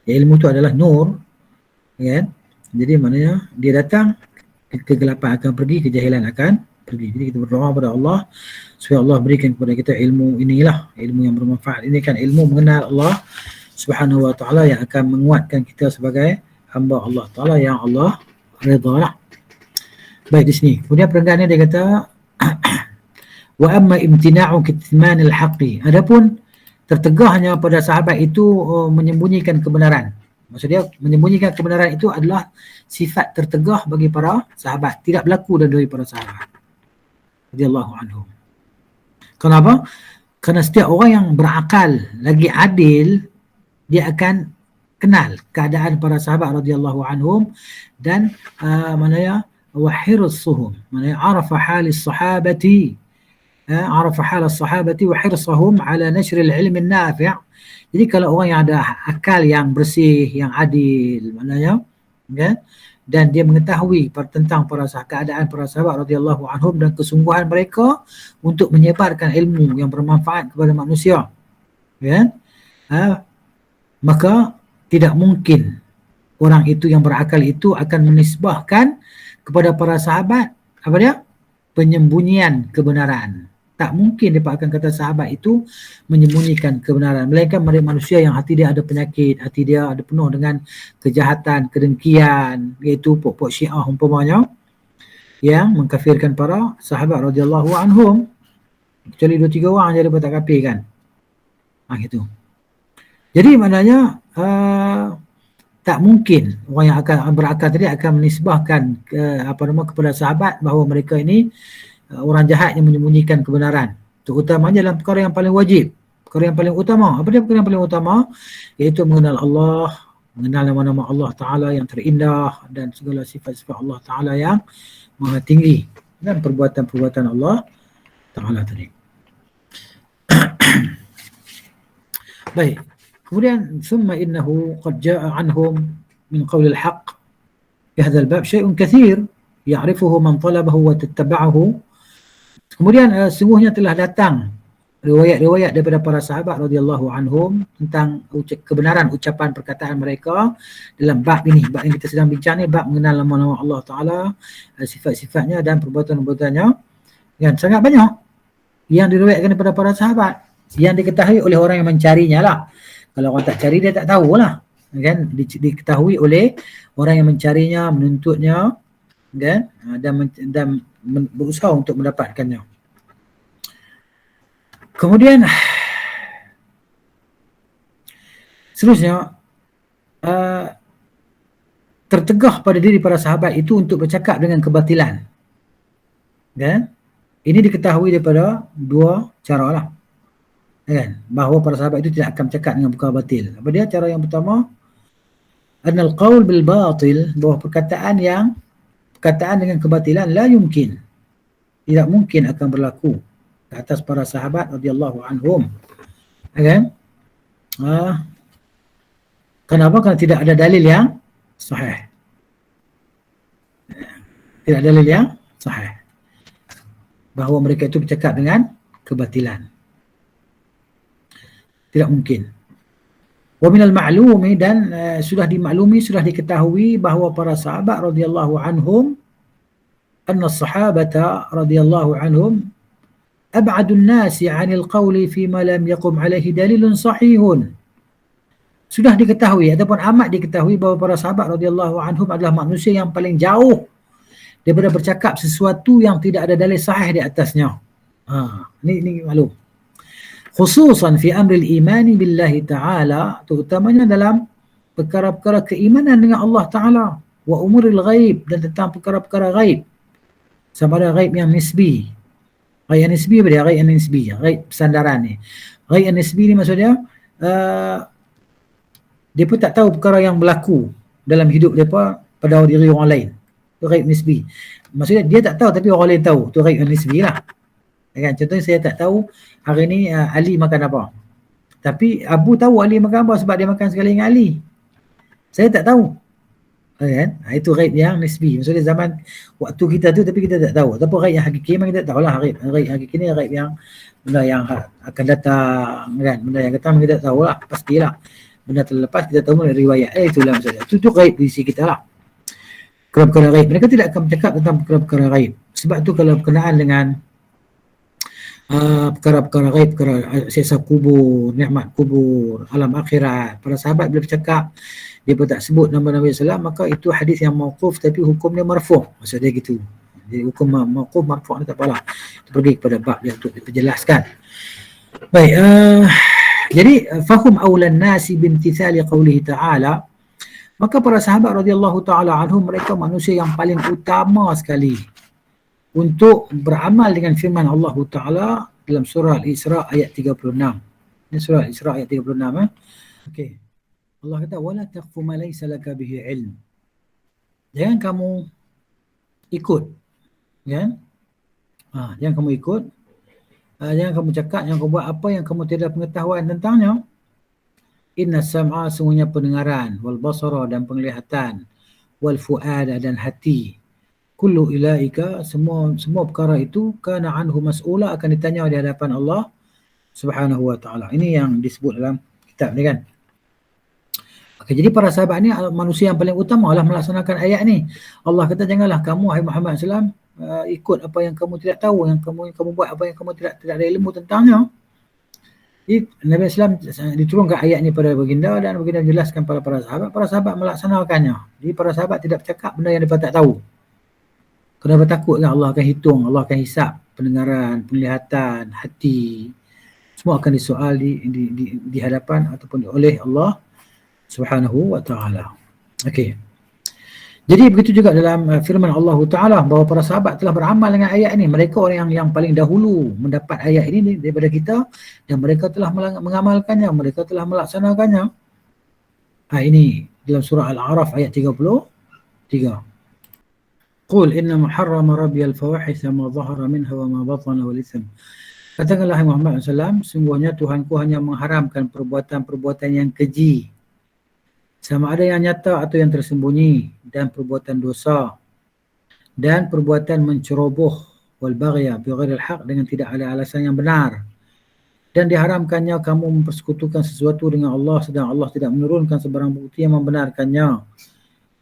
Ilmu tu adalah nur, kan? Jadi maknanya dia datang, kegelapan akan pergi, kejahilan akan pergi. Jadi kita berdoa kepada Allah supaya Allah berikan kepada kita ilmu inilah, ilmu yang bermanfaat. Ini kan ilmu mengenal Allah Subhanahu wa Ta'ala yang akan menguatkan kita sebagai hamba Allah Ta'ala yang Allah redha lah. Baik, di sini kemudian perenggan ni dia kata wa amma imtina'u kitmanil haqqi, adapun tertegahnya pada sahabat itu menyembunyikan kebenaran. Maksud dia menyembunyikan kebenaran itu adalah sifat tertegah bagi para sahabat, tidak berlaku dari para sahabat radhiyallahu anhum. Kenapa? Kerana setiap orang yang berakal lagi adil, dia akan kenal keadaan para sahabat radhiyallahu anhum, dan maknanya wahirsuhum, maknanya arafa halis sahabati, arafa halas sahabati wa hirsahum ala nashril ilmi nafi'. Jadi kalau orang yang ada akal yang bersih, yang adil, maknanya, kan, dan dia mengetahui tentang keadaan para sahabat radhiyallahu anhum dan kesungguhan mereka untuk menyebarkan ilmu yang bermanfaat kepada manusia, kan, maka tidak mungkin orang itu yang berakal itu akan menisbahkan kepada para sahabat apa dia? Penyembunyian kebenaran. Tak mungkin dia akan kata sahabat itu menyembunyikan kebenaran, melainkan mereka manusia yang hati dia ada penyakit, hati dia ada penuh dengan kejahatan, kedengkian, iaitu pokok Syiah umpamanya, yang mengkafirkan para sahabat radhiyallahu anhum. Kecuali 2-3 orang je dia tak kafir kan. Gitu. Jadi maknanya tak mungkin orang yang akan berakal tadi akan menisbahkan kepada sahabat bahawa mereka ini orang jahat yang menyembunyikan kebenaran, terutamanya dalam perkara yang paling wajib, perkara yang paling utama. Apa dia perkara yang paling utama? Iaitu mengenal Allah, mengenal nama-nama Allah Ta'ala yang terindah dan segala sifat-sifat Allah Ta'ala yang maha tinggi, dan perbuatan-perbuatan Allah Ta'ala tadi. Baik, Kemudian ثم إنه قد جاء عنهم من قول الحق في هذا الباب شيء كثير يعرفه من طلبه وتتبعه. Kemudian sungguhnya telah datang riwayat-riwayat daripada para sahabat radhiyallahu anhum tentang kebenaran ucapan perkataan mereka dalam bab ini. Bab yang kita sedang bincang ni bab mengenal nama-nama Allah Ta'ala, sifat-sifatnya dan perbuatan-perbuatannya. Kan sangat banyak yang diriwayatkan daripada para sahabat yang diketahui oleh orang yang mencarinya lah. Kalau orang tak cari dia tak tahulah. Kan diketahui oleh orang yang mencarinya, menuntutnya, kan, dan berusaha untuk mendapatkannya. Kemudian seterusnya tertegah pada diri para sahabat itu untuk bercakap dengan kebatilan. Kan? Ini diketahui daripada dua cara lah. Kan? Bahawa para sahabat itu tidak akan bercakap dengan perkara batil. Apa dia? Cara yang pertama, annal qaul bil batil, bahawa perkataan dengan kebatilan la yumkin, tidak mungkin akan berlaku ke atas para sahabat radhiyallahu anhum. Kan? Kenapa? Kerana tidak ada dalil yang sahih. Tidak ada dalil yang sahih bahawa mereka itu bercakap dengan kebatilan. Tidak mungkin. Wa minal ma'lumi, dan sudah dimaklumi, sudah diketahui bahawa para sahabat radhiyallahu anhum, anna sahabata radhiyallahu anhum ab'adun nasi 'anil qawli fi ma lam yaqum 'alaihi dalilun sahihun. Sudah diketahui ataupun amat diketahui bahawa para sahabat radhiyallahu anhum adalah manusia yang paling jauh daripada bercakap sesuatu yang tidak ada dalil sahih di atasnya. Ini maklum. Khususan fi amril imani billahi ta'ala, terutamanya dalam perkara-perkara keimanan dengan Allah Ta'ala, wa umuril ghaib, dan tentang perkara-perkara ghaib. Sama ada ghaib yang nisbi. Ghaib yang nisbi apa dia? Ghaib yang nisbi, ghaib sandaran ni. Ghaib yang nisbi ni maksudnya dia pun tak tahu perkara yang berlaku dalam hidup mereka pada diri orang lain. Itu ghaib nisbi. Maksudnya dia tak tahu tapi orang lain tahu. Itu ghaib yang nisbi lah. Kan? Contohnya saya tak tahu hari ni Ali makan apa. Tapi Abu tahu Ali makan apa sebab dia makan sekali dengan Ali. Saya tak tahu. Kan? Itu ghaib yang nisbi. Maksudnya zaman waktu kita tu tapi kita tak tahu. Tapi ghaib yang hakiki memang kita tak tahulah. Ghaib hakiki ni ghaib yang benda yang akan datang. Kan? Benda yang datang kita tak tahulah. Pastilah. Benda terlepas kita tahu melalui riwayat. Itulah maksudnya. Itu ghaib di sisi kita lah. Perkara-perkara ghaib. Mereka tidak akan bercakap tentang perkara-perkara ghaib. Sebab tu kalau berkenaan dengan perkara-perkara ghaib, perkara siksa kubur, nikmat kubur, alam akhirat, para sahabat bila bercakap dia pun tak sebut nama Nabi SAW, maka itu hadis yang mauquf tapi hukumnya marfu'. Maksud dia gitu. Jadi hukum mauquf marfu' ni tak apalah. Itu pergi kepada bab dia untuk diperjelaskan. Baik, jadi fahum awlan nasi bimtithali qawlihi ta'ala, maka para sahabat radhiyallahu ta'ala anhum, mereka manusia yang paling utama sekali untuk beramal dengan firman Allah Ta'ala dalam surah Al-Isra ayat 36. Ini surah Al-Isra ayat 36. Okey. Allah kata, wala taqfu ma laysa laka bihi ilm. Jangan kamu ikut. Kan? Jangan kamu ikut. Jangan kamu cakap, jangan kamu buat apa yang kamu tidak pengetahuan tentangnya. Inna sam'a, semuanya pendengaran, wal basara, dan penglihatan, wal fu'ada, dan hati. Kullu ilaika, semua perkara itu kana anhu mas'ula, akan ditanya di hadapan Allah Subhanahu wa ta'ala. Ini yang disebut dalam kitab ni kan. Okay, jadi para sahabat ni manusia yang paling utama lah melaksanakan ayat ni. Allah kata janganlah kamu wahai Muhammad SAW ikut apa yang kamu tidak tahu, yang kamu buat apa yang kamu tidak ada ilmu tentangnya. Jadi Nabi SAW diturunkan ayat ni pada baginda dan baginda menjelaskan pada para sahabat melaksanakannya. Jadi para sahabat tidak bercakap benda yang mereka tak tahu. Kenapa takut kan Allah akan hitung, Allah akan hisap pendengaran, penglihatan, hati. Semua akan disoal di hadapan ataupun oleh Allah Subhanahu wa ta'ala. Okey. Jadi begitu juga dalam firman Allah Ta'ala bahawa para sahabat telah beramal dengan ayat ini. Mereka orang yang paling dahulu mendapat ayat ini daripada kita dan mereka telah mengamalkannya, mereka telah melaksanakannya. Ini dalam surah Al-A'raf ayat 33. Qul innama harrama rabbi al-fawahisha ma dhahara minha wa ma batana wal itham Katakanlah Muhammad SAW, sungguhnya Tuhanku hanya mengharamkan perbuatan-perbuatan yang keji, sama ada yang nyata atau yang tersembunyi, dan perbuatan dosa, dan perbuatan menceroboh wal baghya bi ghairil haq, dengan tidak ada alasan yang benar. Dan diharamkannya kamu mempersekutukan sesuatu dengan Allah sedang Allah tidak menurunkan sebarang bukti yang membenarkannya.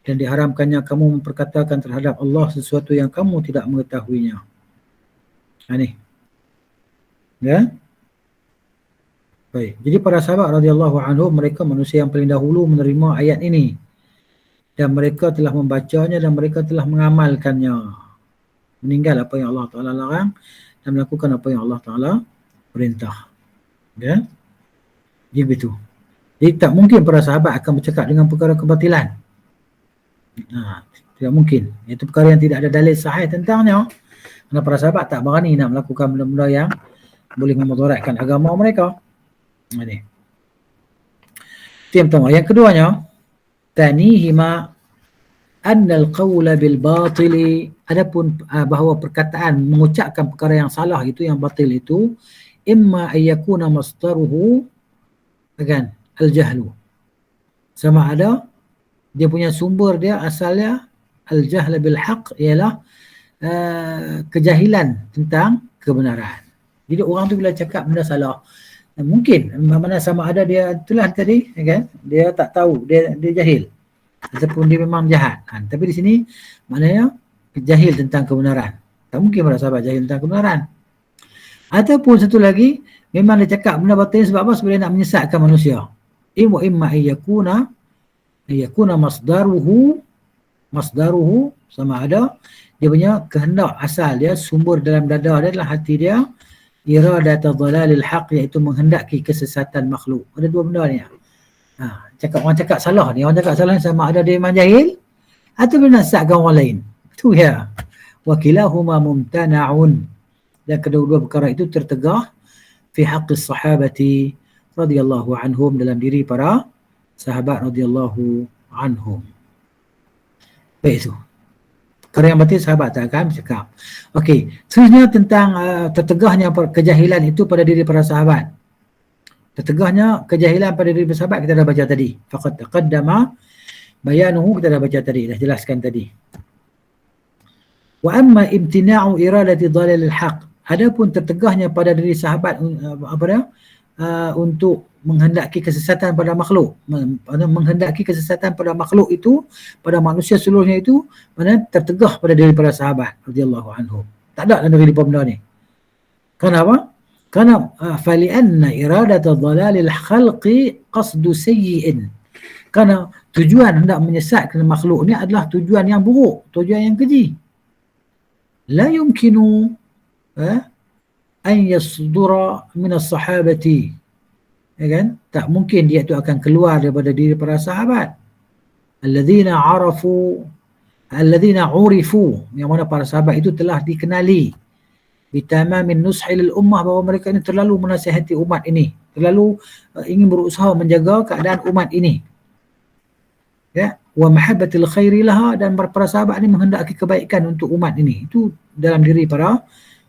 Dan diharamkannya kamu memperkatakan terhadap Allah sesuatu yang kamu tidak mengetahuinya. Ini. Ya. Baik. Jadi para sahabat radhiyallahu anhum, mereka manusia yang paling dahulu menerima ayat ini. Dan mereka telah membacanya dan mereka telah mengamalkannya. Meninggal apa yang Allah Ta'ala larang dan melakukan apa yang Allah Ta'ala perintah. Ya. Jadi begitu. Jadi tak mungkin para sahabat akan bercakap dengan perkara kebatilan. Tidak mungkin. Itu perkara yang tidak ada dalil sahih tentangnya. Kerana para sahabat tak berani nak melakukan benda-benda yang boleh memudaratkan agama mereka. Ini. Itu yang pertama. Yang keduanya, tanihima annal qawla bil batili, adapun bahawa perkataan mengucapkan perkara yang salah itu, yang batil itu, imma ayyakuna masdaruhu kan al-jahlu, sama ada dia punya sumber dia asalnya al-jahl bil haqq, ialah kejahilan tentang kebenaran. Jadi orang tu bila cakap benda salah, mungkin mana sama ada dia itulah tadi kan, dia tak tahu, dia jahil ataupun dia memang jahat. Tapi di sini maknanya jahil tentang kebenaran. Tak mungkin para sahabat jahil tentang kebenaran. Ataupun satu lagi, memang dia cakap benda batil sebab apa? Sebab dia nak menyesatkan manusia. Imma ayyakuna masdaruhu sama ada dia punya kehendak asal dia, sumber dalam dada dia, dalam hati dia, iradatu dhalalil haq, iaitu menghendaki kesesatan makhluk. Ada dua benda ni. Orang cakap salah ni, orang cakap salah ni sama ada dia memang jahil atau dia nak sesatkan orang lain. Itu ya. Wa kilahuma mumtana'un, dan kedua-dua perkara itu tertegah fi haqqis sahabati radhiyallahu anhum, dalam diri para sahabat radhiyallahu anhum. Baik itu. Perkara yang batil sahabat tak akan bercakap. Okey, seterusnya tentang tertegahnya kejahilan itu pada diri para sahabat. Tertegahnya kejahilan pada diri para sahabat kita dah baca tadi. Faqad taqaddama bayanuhu, kita dah baca tadi, dah jelaskan tadi. Wa amma imtina'u iradati dhalalil haq, adapun tertegahnya pada diri sahabat untuk menghendaki kesesatan pada makhluk, menghendaki kesesatan pada makhluk itu, pada manusia seluruhnya itu, mana tertegah pada diri para sahabat radhiyallahu anhum. Tak ada dalam diri benda ni. Kenapa? Kerana fali'anna iradatu dhalalil khalqi qasdu sayyi'in. Kerana tujuan hendak menyesatkan makhluk ni adalah tujuan yang buruk, tujuan yang keji. La yumkinu an yasdura min as-sahabati, ya kan? Tak mungkin dia itu akan keluar daripada diri para sahabat. Alladzina urifu, yang mana para sahabat itu telah dikenali bitamamin nushi lil ummah, bahawa mereka ini terlalu menasihati umat ini, terlalu ingin berusaha menjaga keadaan umat ini. Ya, wa mahabbatil khairi laha, dan para sahabat ini menghendaki kebaikan untuk umat ini. Itu dalam diri para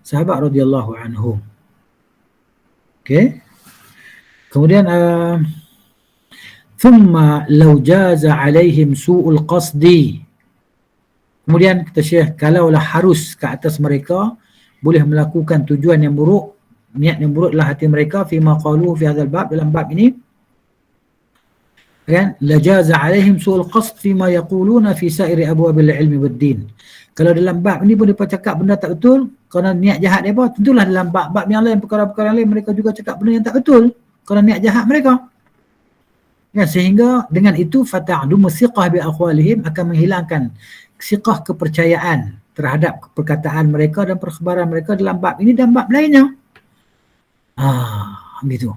sahabat radhiyallahu anhum. Okey. Kemudian thumma law jaza alaihim su'ul qasdi. Kemudian kata Syekh, kalaulah harus ke atas mereka boleh melakukan tujuan yang buruk, niat yang buruk dalam hati mereka, fima qaluhu fi hadzal bab, dalam bab ini, kan, la jaza alaihim su'ul qasd fima yaquluna fi sa'iri abwabil ilmi wad din. Kalau dalam bab ni pun mereka cakap benda tak betul kerana niat jahat mereka, tentulah dalam bab-bab yang lain, perkara-perkara lain, mereka juga cakap benda yang tak betul kerana niat jahat mereka. Ya, sehingga dengan itu fata'dumu siqah bi aqwalihim, akan menghilangkan siqah, kepercayaan terhadap perkataan mereka dan perkhabaran mereka dalam bab ini dan bab lainnya. Begitu.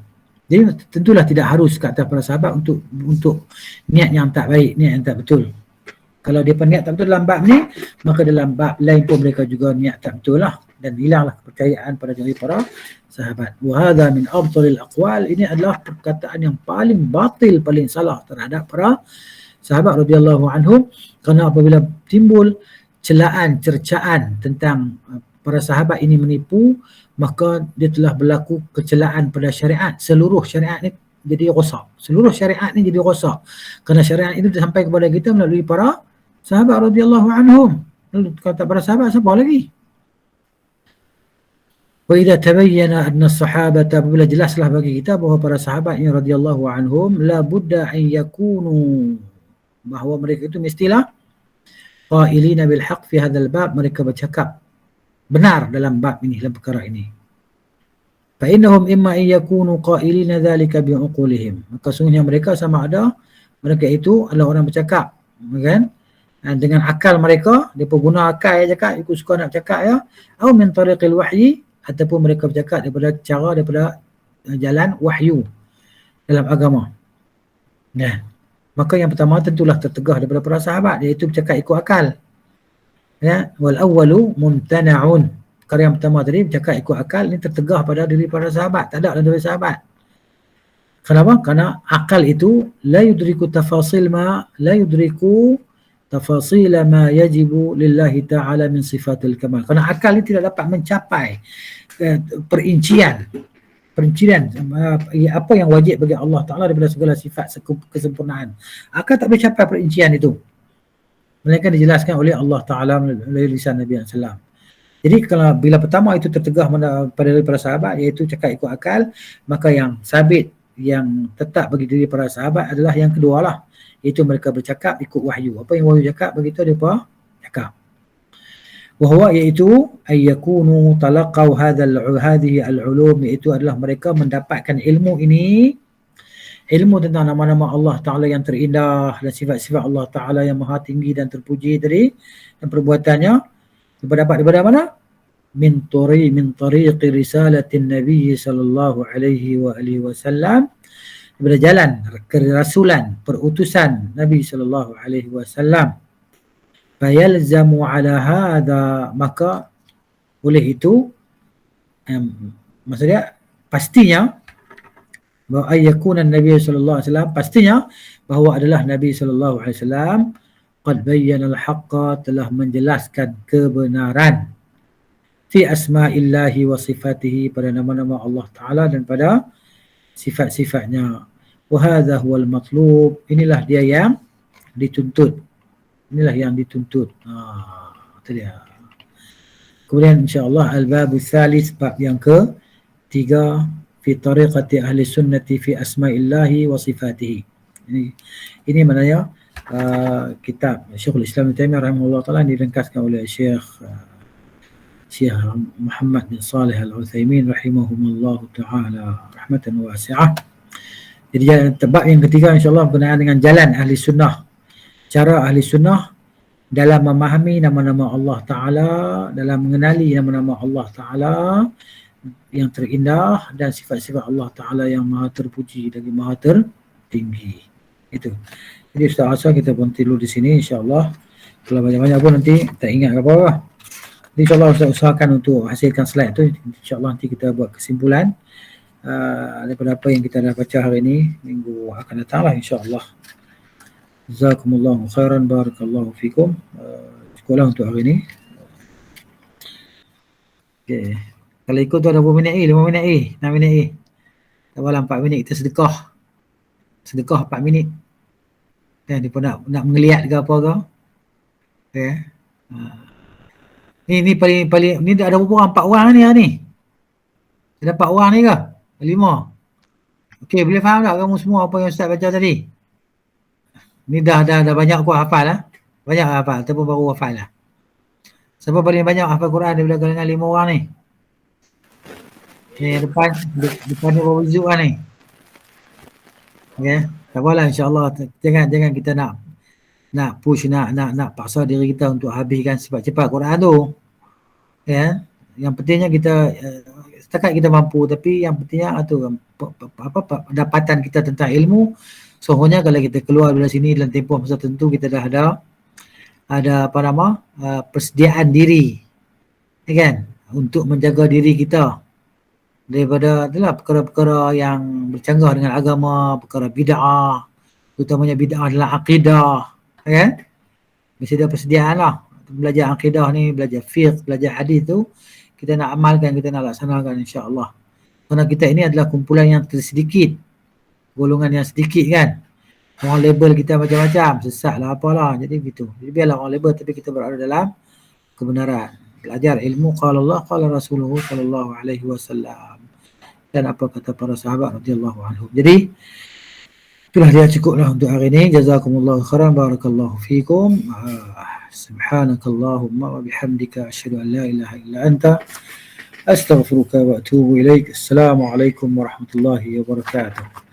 Jadi tentulah tidak harus kata para sahabat untuk niat yang tak baik, niat yang tak betul. Kalau dia niat tak betul dalam bab ni, maka dalam bab lain pun mereka juga niat tak betul lah, dan hilanglah kepercayaan pada diri para sahabat. Wa hadha min abtalil aqwal, ini adalah perkataan yang paling batil, paling salah terhadap para sahabat radhiyallahu anhum. Kerana apabila timbul celaan, cercaan tentang para sahabat ini menipu, maka dia telah berlaku kecelaan pada syariat. Seluruh syariat ni jadi rosak. Seluruh syariat ni jadi rosak. Kerana syariat itu sampai kepada kita melalui para sahabat radhiyallahu anhum. Lalu kata para sahabat, siapa lagi? Wa idza tabayyana anna as-sahabata, apabila jelaslah bagi kita bahawa para sahabat ini radhiyallahu anhum la budda an yakunu, bahawa mereka itu mestilah qailina bil haqq fi hadzal bab, mereka bercakap benar dalam bab ini, dalam perkara ini. Fa innahum imma an yakunu qailina dzalika bi uqulihim, maka sungguhnya mereka sama ada mereka itu adalah orang bercakap, kan? Dengan akal mereka, dia pun guna akal ya cakap, ikut suka nak cakap ya, atau min tariqil wahyi, ataupun mereka bercakap daripada jalan wahyu dalam agama. Nah, maka yang pertama tentulah tertegah daripada para sahabat, iaitu bercakap ikut akal. Ya, wal awwalu mumtana'un. Perkara yang pertama tadi bercakap ikut akal, ini tertegah pada diri para sahabat, tak ada dalam diri sahabat. Kenapa? Karena akal itu la yudriku tafasil ma yajibu lillahi ta'ala min sifatil kamal. Kerana akal ini tidak dapat mencapai perincian apa yang wajib bagi Allah Ta'ala daripada segala sifat kesempurnaan. Akal tak boleh capai perincian itu, melainkan dijelaskan oleh Allah Ta'ala melalui lisan Nabi SAW. Jadi kalau bila pertama itu tertegah pada para sahabat, iaitu cakap ikut akal, maka yang sabit, yang tetap bagi diri para sahabat adalah yang kedua lah, iaitu mereka bercakap ikut wahyu. Apa yang wahyu cakap, begitu mereka cakap. Wahwa, iaitu ayyakunu talaqaw hadhihi al-ulum, iaitu adalah mereka mendapatkan ilmu ini, ilmu tentang nama-nama Allah Ta'ala yang terindah dan sifat-sifat Allah Ta'ala yang maha tinggi dan terpuji tadi, dan perbuatannya daripada mana? Min tariqi risalatin Nabi sallallahu alaihi wa alihi wasallam, daripada jalan kerasulan, perutusan Nabi sallallahu alaihi wasallam. Fayalzamu ala hadha, maka oleh itu maksudnya pastinya bahawa ayyakuna Nabi sallallahu alaihi wasallam, pastinya bahawa adalah Nabi sallallahu alaihi wasallam qad bayyana al-haqqa, telah menjelaskan kebenaran fi asma'illahi wa sifatihi, pada nama-nama Allah Ta'ala dan pada sifat-sifatnya. Wa hadha huwal matlub, inilah dia yang dituntut. Inilah yang dituntut. Itu dia. Kemudian insya-Allah al-bab ats-tsalits, bab yang ke-3, fi tariqati ahli sunnati fi asma'illahi wa sifatihi. Ini maknanya kitab Syekhul Islam Ibn Taimiyah rahimahullah taala diringkaskan oleh Syekh Muhammad bin Salih Al-Utsaimin rahimahumullah taala rahmatan wasi'ah. Jadi bab yang ketiga insya-Allah berkenaan dengan jalan ahli sunnah, cara ahli sunnah dalam memahami nama-nama Allah Ta'ala, dalam mengenali nama-nama Allah Ta'ala yang terindah dan sifat-sifat Allah Ta'ala yang maha terpuji dan maha tertinggi. Itu. Jadi Ustaz Asa, kita berhenti dulu di sini insya-Allah. Kalau banyak-banyak pun nanti tak ingat apa-apa. Jadi insya-Allah Ustaz usahakan untuk hasilkan slide tu. Insya-Allah nanti kita buat kesimpulan daripada apa yang kita dah baca hari ini, minggu akan datang lah insya-Allah. Jazakumullahu khairan, barakallahu fikum. Sekolah untuk hari ini. Okey. Kalau ikut tu ada berapa minit 5 minit 6 minit tak apalah, 4 minit kita sedekah. Sedekah 4 minit. Dan dia pun nak mengeliat ke apa ke. Okay. Ni paling ni ada berapa orang? 4 orang ni. Ada 4 orang ni ke? 5. Okey, boleh faham tak kamu semua apa yang Ustaz baca tadi? Ni dah banyak aku hafal lah. Banyak hafal ataupun baru hafal lah. Siapa paling banyak hafal Quran daripada kalangan 5 orang ni? Ni depan ni berapa juzuk lah ni? Okey, tak apalah insya-Allah. Jangan kita nak push, nak paksa diri kita untuk habiskan cepat-cepat Quran tu. Ya. Yang pentingnya kita setakat kita mampu, tapi yang pentingnya tu pendapatan kita tentang ilmu. Soalnya kalau kita keluar dari sini dalam tempoh masa tertentu, kita dah ada persediaan diri. Ya kan? Untuk menjaga diri kita daripada itulah perkara-perkara yang bercanggah dengan agama, perkara bid'ah, terutamanya bid'ah dalam akidah, kan? Mesti ada persediaan lah. belajar akidah ni, belajar fiqh, belajar hadis tu, kita nak amalkan, kita nak laksanakan insya-Allah. Kerana kita ini adalah kumpulan yang sedikit, golongan yang sedikit kan. Orang label kita macam-macam, sesat lah apalah, jadi begitu. Jadi biarlah orang label tapi kita berada dalam kebenaran. Belajar ilmu qala Allah qala Rasulullah sallallahu alaihi wasallam. Dan apa kata para sahabat radhiyallahu anhum. Jadi itulah dia cukuplah untuk hari ini. Jazakumullahu khairan, barakallahu fikum. Subhanakallahumma wa bihamdika asyhadu an la ilaha illa anta astaghfiruka wa atubu ilaik. Assalamualaikum warahmatullahi wabarakatuh.